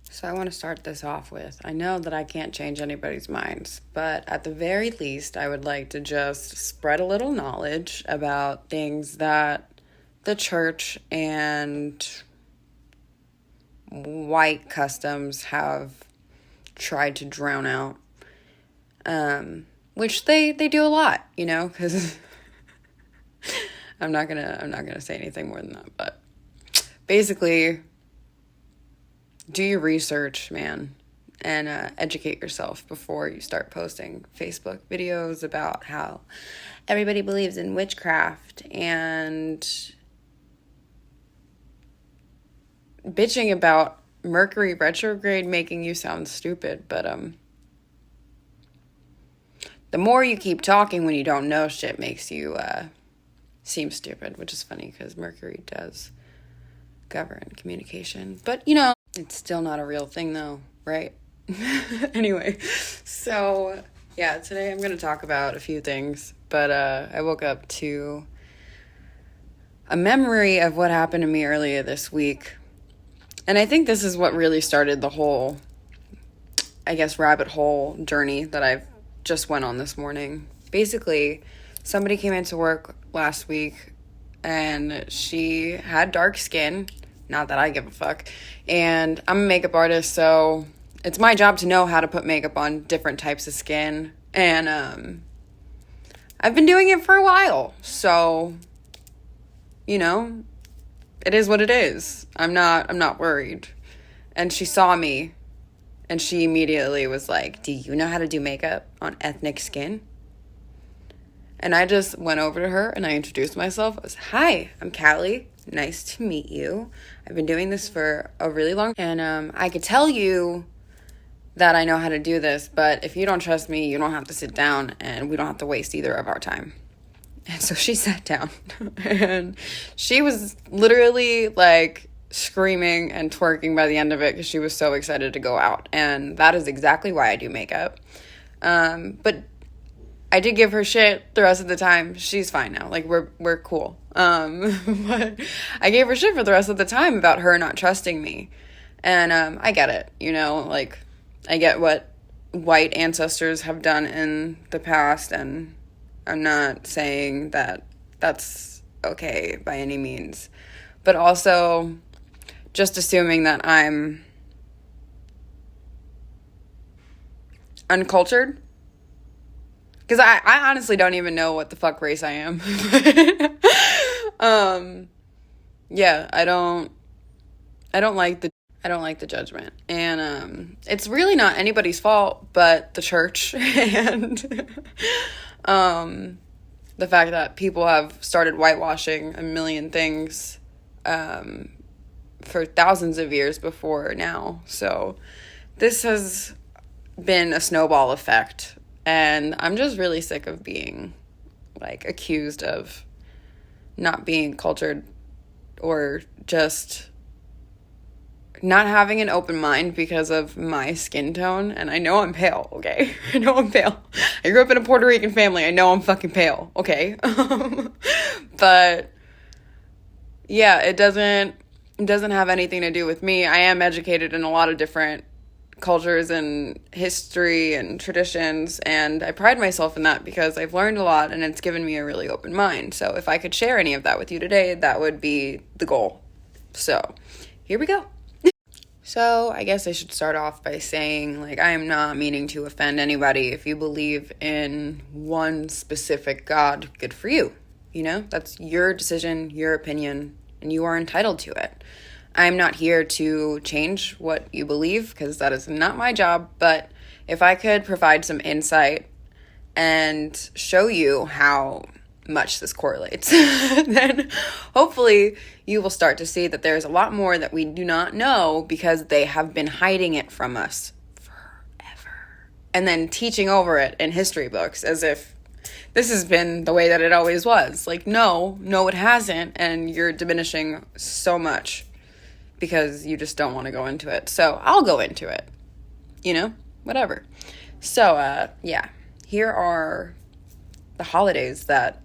So I want to start this off with, I know that I can't change anybody's minds, but at the very least, I would like to just spread a little knowledge about things that the church and white customs have tried to drown out. Which they do a lot, because I'm not gonna say anything more than that, but basically, do your research, man, and educate yourself before you start posting Facebook videos about how everybody believes in witchcraft and bitching about Mercury retrograde making you sound stupid, but the more you keep talking when you don't know shit makes you seem stupid, which is funny because Mercury does govern communication. But, it's still not a real thing though, right? Anyway, so yeah, today I'm going to talk about a few things, but I woke up to a memory of what happened to me earlier this week. And I think this is what really started the whole, rabbit hole journey that I've just went on this morning. Basically, somebody came into work last week and she had dark skin. Not that I give a fuck. And I'm a makeup artist, so it's my job to know how to put makeup on different types of skin. And I've been doing it for a while. So, it is what it is. I'm not worried. And she saw me and she immediately was like, "Do you know how to do makeup on ethnic skin?" And I just went over to her and I introduced myself. I was, "Hi, I'm Cali. Nice to meet you. I've been doing this for a really long time. And I could tell you that I know how to do this, but if you don't trust me, you don't have to sit down and we don't have to waste either of our time." And so she sat down and she was literally like screaming and twerking by the end of it because she was so excited to go out. And that is exactly why I do makeup. But I did give her shit the rest of the time. She's fine now. Like, we're cool. But I gave her shit for the rest of the time about her not trusting me. And I get it, like, I get what white ancestors have done in the past, and I'm not saying that that's okay by any means. But also, just assuming that I'm uncultured. Because I honestly don't even know what the fuck race I am. Yeah, I don't like the judgment. And it's really not anybody's fault but the church and the fact that people have started whitewashing a million things for thousands of years before now. So this has been a snowball effect. And I'm just really sick of being, like, accused of not being cultured or just not having an open mind because of my skin tone. And I know I'm pale, okay? I know I'm pale. I grew up in a Puerto Rican family. I know I'm fucking pale, okay? But, yeah, it doesn't have anything to do with me. I am educated in a lot of different cultures and history and traditions, and I pride myself in that because I've learned a lot and it's given me a really open mind. So if I could share any of that with you today, that would be the goal. So here we go. So I guess I should start off by saying, like, I am not meaning to offend anybody. If you believe in one specific God, good for you. That's your decision, your opinion, and you are entitled to it. I'm not here to change what you believe because that is not my job, but if I could provide some insight and show you how much this correlates, then hopefully you will start to see that there's a lot more that we do not know because they have been hiding it from us forever and then teaching over it in history books as if this has been the way that it always was. Like, no, it hasn't, and you're diminishing so much because you just don't want to go into it. So I'll go into it, whatever. So, yeah, here are the holidays that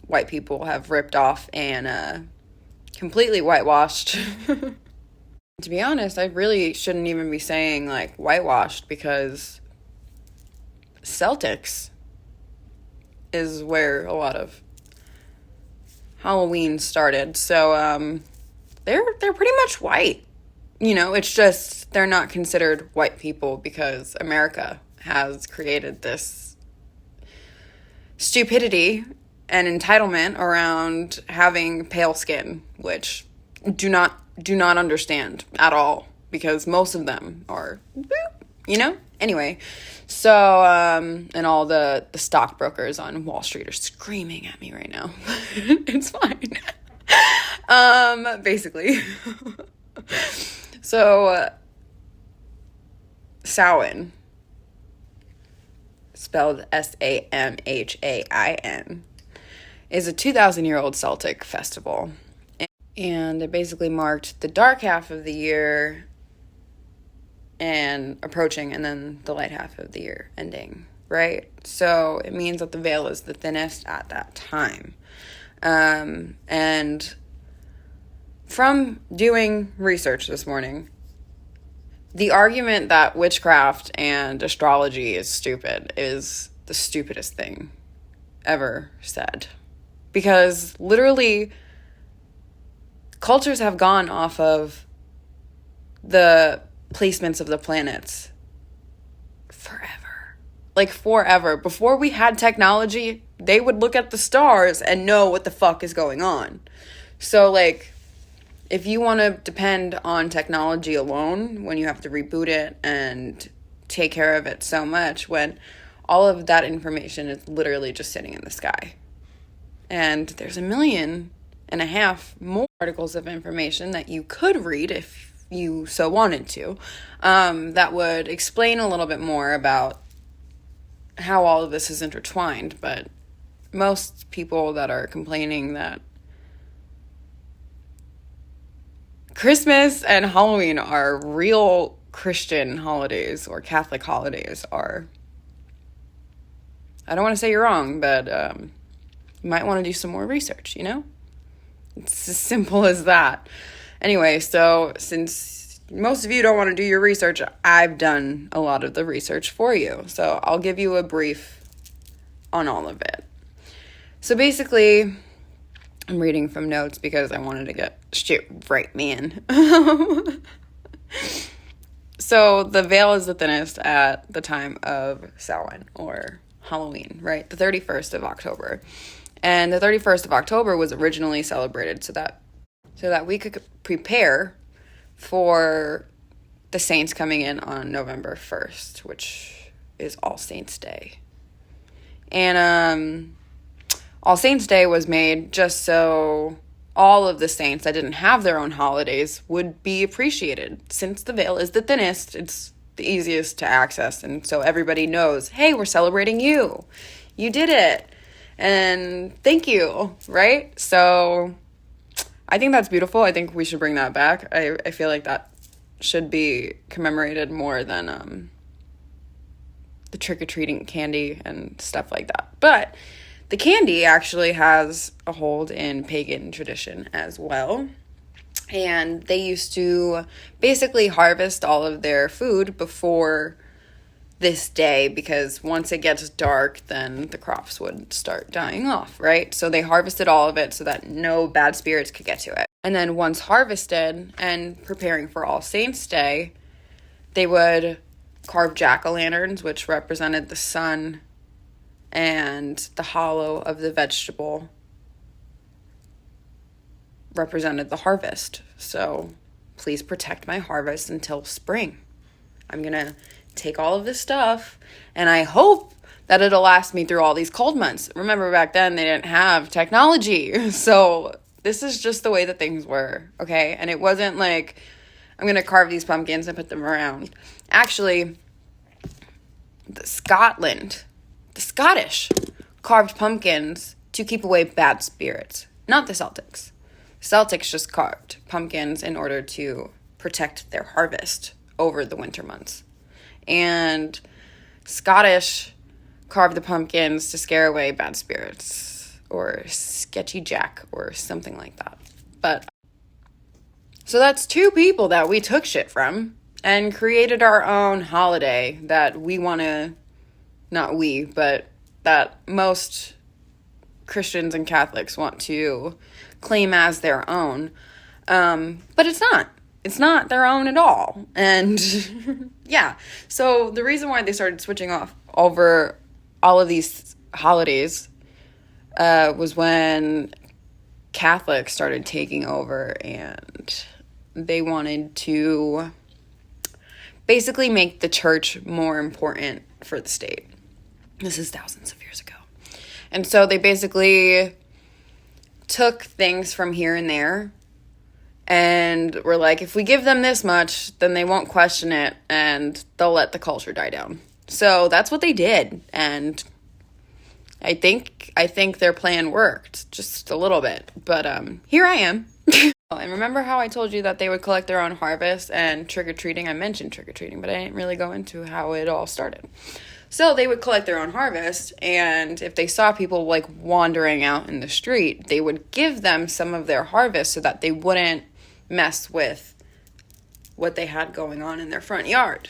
white people have ripped off and completely whitewashed. To be honest, I really shouldn't even be saying like whitewashed, because Celtics is where a lot of Halloween started. So they're pretty much white. It's just they're not considered white people because America has created this stupidity and entitlement around having pale skin, which do not understand at all, because most of them are anyway. So and all the stockbrokers on Wall Street are screaming at me right now. It's fine. Basically. So Samhain, spelled Samhain, is a 2,000-year-old Celtic festival. And it basically marked the dark half of the year and approaching, and then the light half of the year ending, right? So it means that the veil is the thinnest at that time. And from doing research this morning, the argument that witchcraft and astrology is stupid is the stupidest thing ever said. Because literally, cultures have gone off of the placements of the planets forever. Like forever. Before we had technology, they would look at the stars and know what the fuck is going on. So like, if you want to depend on technology alone, when you have to reboot it and take care of it so much, when all of that information is literally just sitting in the sky. And there's 1.5 million more articles of information that you could read if you so wanted to, that would explain a little bit more about how all of this is intertwined. But most people that are complaining that Christmas and Halloween are real Christian holidays or Catholic holidays are, I don't want to say you're wrong, but you might want to do some more research, It's as simple as that. Anyway, so since most of you don't want to do your research, I've done a lot of the research for you. So I'll give you a brief on all of it. So basically, I'm reading from notes because I wanted to get shit right, man. So the veil is the thinnest at the time of Samhain, or Halloween, right? The 31st of October. And the 31st of October was originally celebrated so that we could prepare for the saints coming in on November 1st, which is All Saints Day. And All Saints Day was made just so all of the saints that didn't have their own holidays would be appreciated. Since the veil is the thinnest, it's the easiest to access. And so everybody knows, hey, we're celebrating you. You did it. And thank you, right? So I think that's beautiful. I think we should bring that back. I feel like that should be commemorated more than the trick-or-treating candy and stuff like that. But the candy actually has a hold in pagan tradition as well. And they used to basically harvest all of their food before this day, because once it gets dark, then the crops would start dying off, right? So they harvested all of it so that no bad spirits could get to it. And then once harvested and preparing for All Saints Day, they would carve jack-o'-lanterns, which represented the sun, and the hollow of the vegetable represented the harvest. So please protect my harvest until spring. I'm going to take all of this stuff, and I hope that it'll last me through all these cold months. Remember, back then they didn't have technology, so this is just the way that things were, okay? And it wasn't like, I'm going to carve these pumpkins and put them around. Actually, the Scottish carved pumpkins to keep away bad spirits, not the Celtics. Celtics just carved pumpkins in order to protect their harvest over the winter months. And Scottish carved the pumpkins to scare away bad spirits or sketchy Jack or something like that. But So that's two people that we took shit from and created our own holiday that we want to, not we, but that most Christians and Catholics want to claim as their own. But it's not. It's not their own at all. And yeah. So the reason why they started switching off over all of these holidays was when Catholics started taking over, and they wanted to basically make the church more important for the state. This is thousands of years ago. And so they basically took things from here and there and were like, if we give them this much, then they won't question it and they'll let the culture die down. So that's what they did. And I think their plan worked just a little bit. But here I am. And remember how I told you that they would collect their own harvest and trick-or-treating? I mentioned trick-or-treating, but I didn't really go into how it all started. So they would collect their own harvest, and if they saw people like wandering out in the street, they would give them some of their harvest so that they wouldn't mess with what they had going on in their front yard.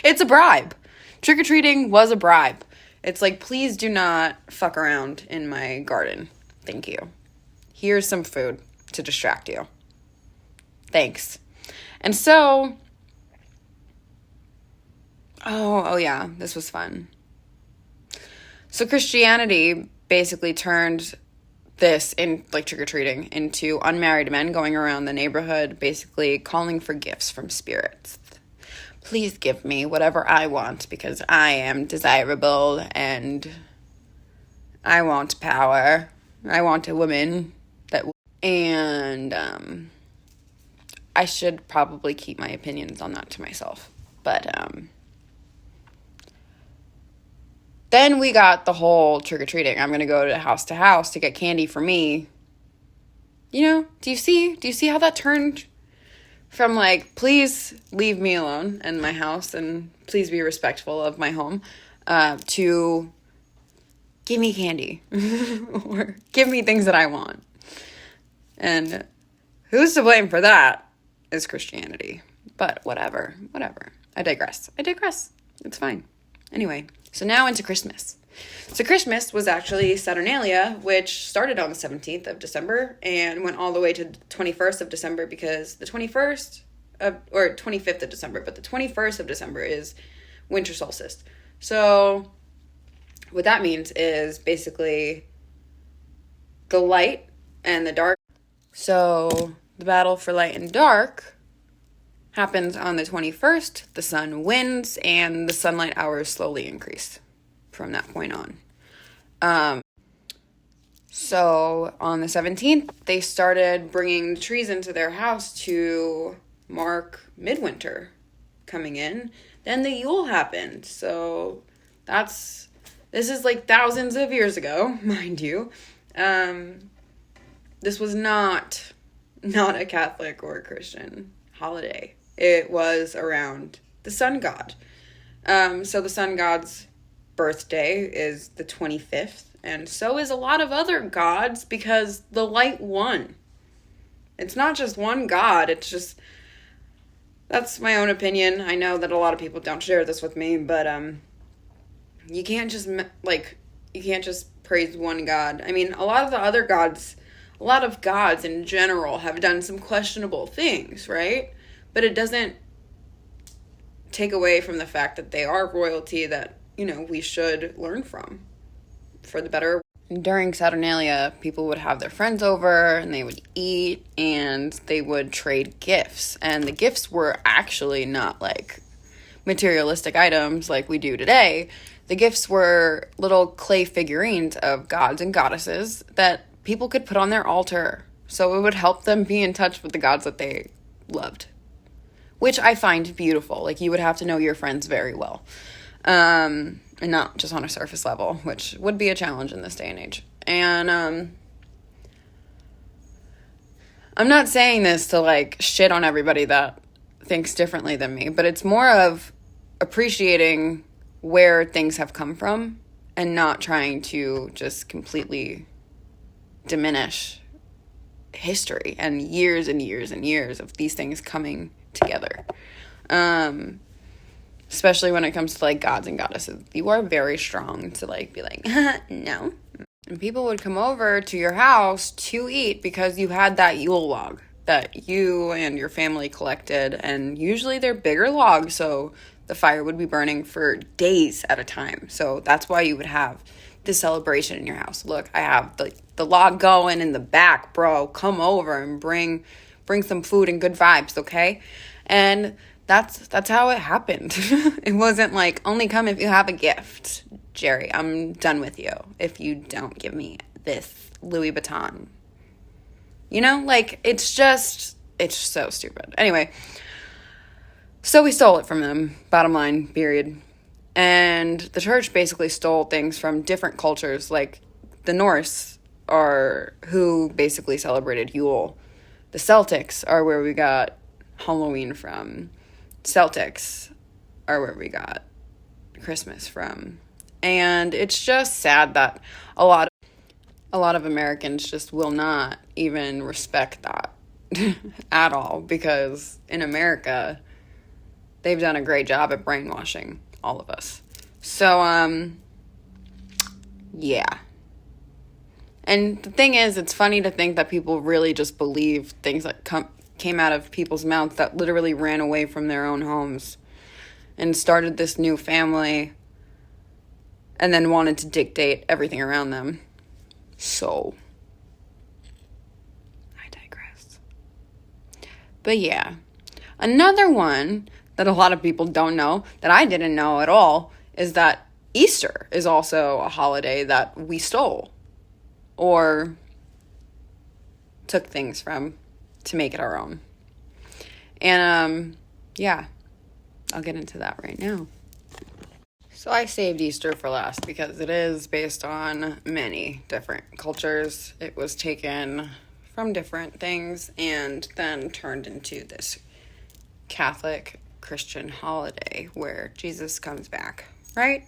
It's a bribe. Trick-or-treating was a bribe. It's like, please do not fuck around in my garden. Thank you. Here's some food to distract you. Thanks. And so, oh yeah, this was fun. So Christianity basically turned this, in like trick-or-treating, into unmarried men going around the neighborhood basically calling for gifts from spirits. Please give me whatever I want because I am desirable and I want power. I want a woman that... And I should probably keep my opinions on that to myself. But then we got the whole trick-or-treating. I'm going to go to house to get candy for me. You know, do you see how that turned from like, please leave me alone and my house and please be respectful of my home, to give me candy or give me things that I want. And who's to blame for that is Christianity. But whatever. I digress. It's fine. Anyway, so now into Christmas. So Christmas was actually Saturnalia, which started on the 17th of December and went all the way to the 21st of December because the 25th of December, but the 21st of December is winter solstice. So what that means is basically the light and the dark. So the battle for light and dark happens on the 21st. The sun wins and the sunlight hours slowly increase from that point on. So on the 17th, they started bringing the trees into their house to mark midwinter coming in. Then the Yule happened. So this is like thousands of years ago, mind you. This was not a Catholic or a Christian holiday. It was around the sun god. So the sun god's birthday is the 25th, and so is a lot of other gods because the light won. It's not just one god, it's just, that's my own opinion. I know that a lot of people don't share this with me, but you can't just praise one god. I mean, a lot of gods in general have done some questionable things, right? But it doesn't take away from the fact that they are royalty that, you know, we should learn from for the better. During Saturnalia, people would have their friends over and they would eat and they would trade gifts. And the gifts were actually not like materialistic items like we do today. The gifts were little clay figurines of gods and goddesses that people could put on their altar. So it would help them be in touch with the gods that they loved, which I find beautiful. Like, you would have to know your friends very well. And not just on a surface level, which would be a challenge in this day and age. And I'm not saying this to like shit on everybody that thinks differently than me, but it's more of appreciating where things have come from and not trying to just completely diminish history and years and years and years of these things coming together. Especially when it comes to, like, gods and goddesses. You are very strong to, like, be like, no. And people would come over to your house to eat because you had that Yule log that you and your family collected. And usually they're bigger logs, so the fire would be burning for days at a time. So that's why you would have this celebration in your house. Look, I have the log going in the back, bro. Come over and bring some food and good vibes, okay? And that's how it happened. It wasn't like, only come if you have a gift. Jerry, I'm done with you if you don't give me this Louis Vuitton. You know, like, it's so stupid. Anyway, so we stole it from them, bottom line, period. And the church basically stole things from different cultures, like the Norse are who basically celebrated Yule. The Celtics are where we got Halloween from. Celtics are where we got Christmas from. And it's just sad that a lot of Americans just will not even respect that at all, because in America, they've done a great job at brainwashing all of us. So, yeah. And the thing is, it's funny to think that people really just believe things that came out of people's mouths that literally ran away from their own homes and started this new family and then wanted to dictate everything around them. So, I digress. But yeah, another one that a lot of people don't know, that I didn't know at all, is that Easter is also a holiday that we stole or took things from to make it our own. And, yeah, I'll get into that right now. So I saved Easter for last because it is based on many different cultures. It was taken from different things and then turned into this Catholic Christian holiday where Jesus comes back, right?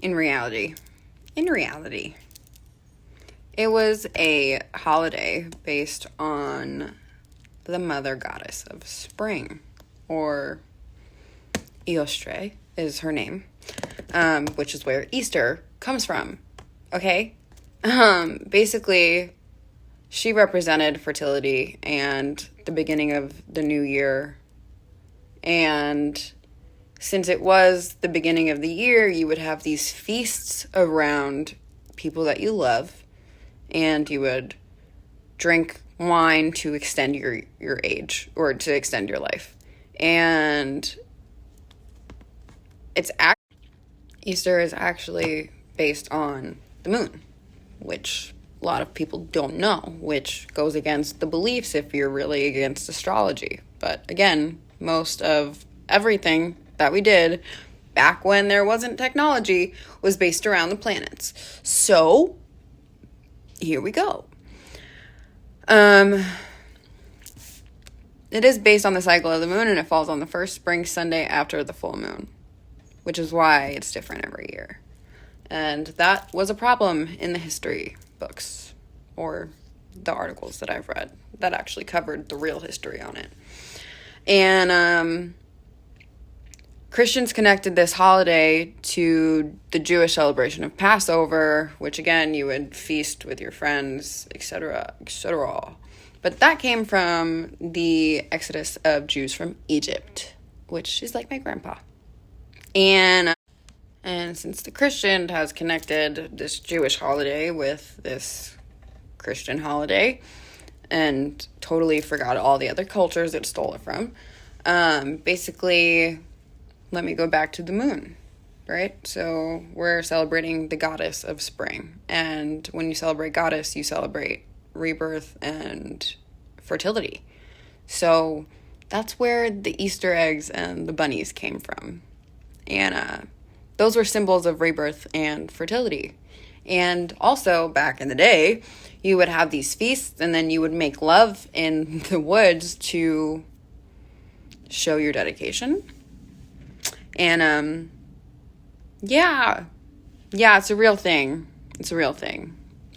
In reality, it was a holiday based on the mother goddess of spring, or Eostre is her name, which is where Easter comes from, okay? Basically, she represented fertility and the beginning of the new year. And since it was the beginning of the year, you would have these feasts around people that you love, and you would drink wine to extend your age, or to extend your life. And Easter is actually based on the moon, which a lot of people don't know, which goes against the beliefs if you're really against astrology. But again, most of everything that we did back when there wasn't technology was based around the planets. So, here we go. It is based on the cycle of the moon, and it falls on the first spring Sunday after the full moon, which is why it's different every year. And that was a problem in the history books, or the articles that I've read that actually covered the real history on it. And Christians connected this holiday to the Jewish celebration of Passover, which again, you would feast with your friends, etc., etc. But that came from the exodus of Jews from Egypt, which is like my grandpa. And since the Christian has connected this Jewish holiday with this Christian holiday and totally forgot all the other cultures it stole it from, basically, let me go back to the moon, right? So we're celebrating the goddess of spring. And when you celebrate goddess, you celebrate rebirth and fertility. So that's where the Easter eggs and the bunnies came from. And those were symbols of rebirth and fertility. And also, back in the day, you would have these feasts, and then you would make love in the woods to show your dedication. And, yeah, it's a real thing.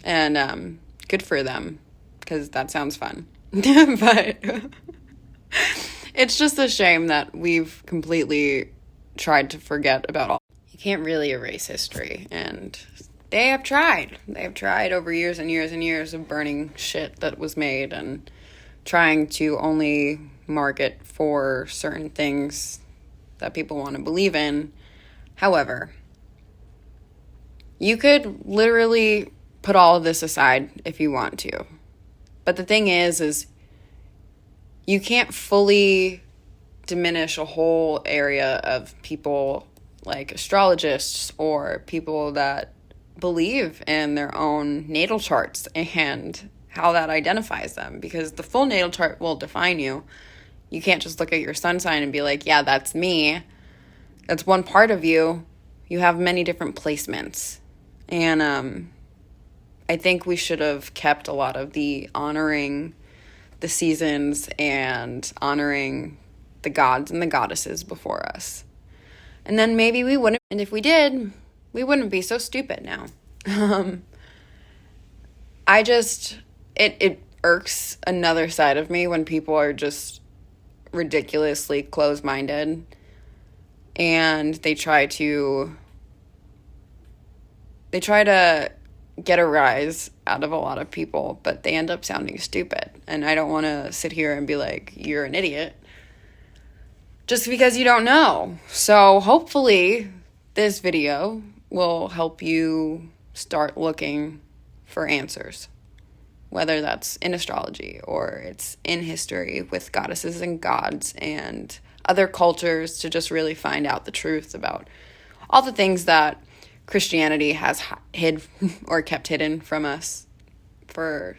And, good for them. because that sounds fun. But it's just a shame that we've completely tried to forget about all. You can't really erase history, and they have tried. They have tried over years and years and years of burning shit that was made and trying to only mark it for certain things that people want to believe in. However, you could literally put all of this aside if you want to. But the thing is you can't fully diminish a whole area of people like astrologists or people that believe in their own natal charts and how that identifies them, because the full natal chart will define you. You can't just look at your sun sign and be like, yeah, that's me. That's one part of you. You have many different placements. And I think we should have kept a lot of the honoring the seasons and honoring the gods and the goddesses before us. And then maybe we wouldn't, and if we did, we wouldn't be so stupid now. It irks another side of me when people are just ridiculously close-minded and they try to get a rise out of a lot of people, but they end up sounding stupid. And I don't want to sit here and be like, you're an idiot, just because you don't know. So hopefully this video will help you start looking for answers, whether that's in astrology or it's in history with goddesses and gods and other cultures, to just really find out the truth about all the things that Christianity has hid or kept hidden from us for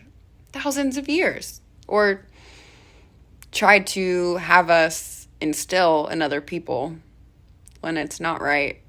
thousands of years, or tried to have us instill in other people when it's not right.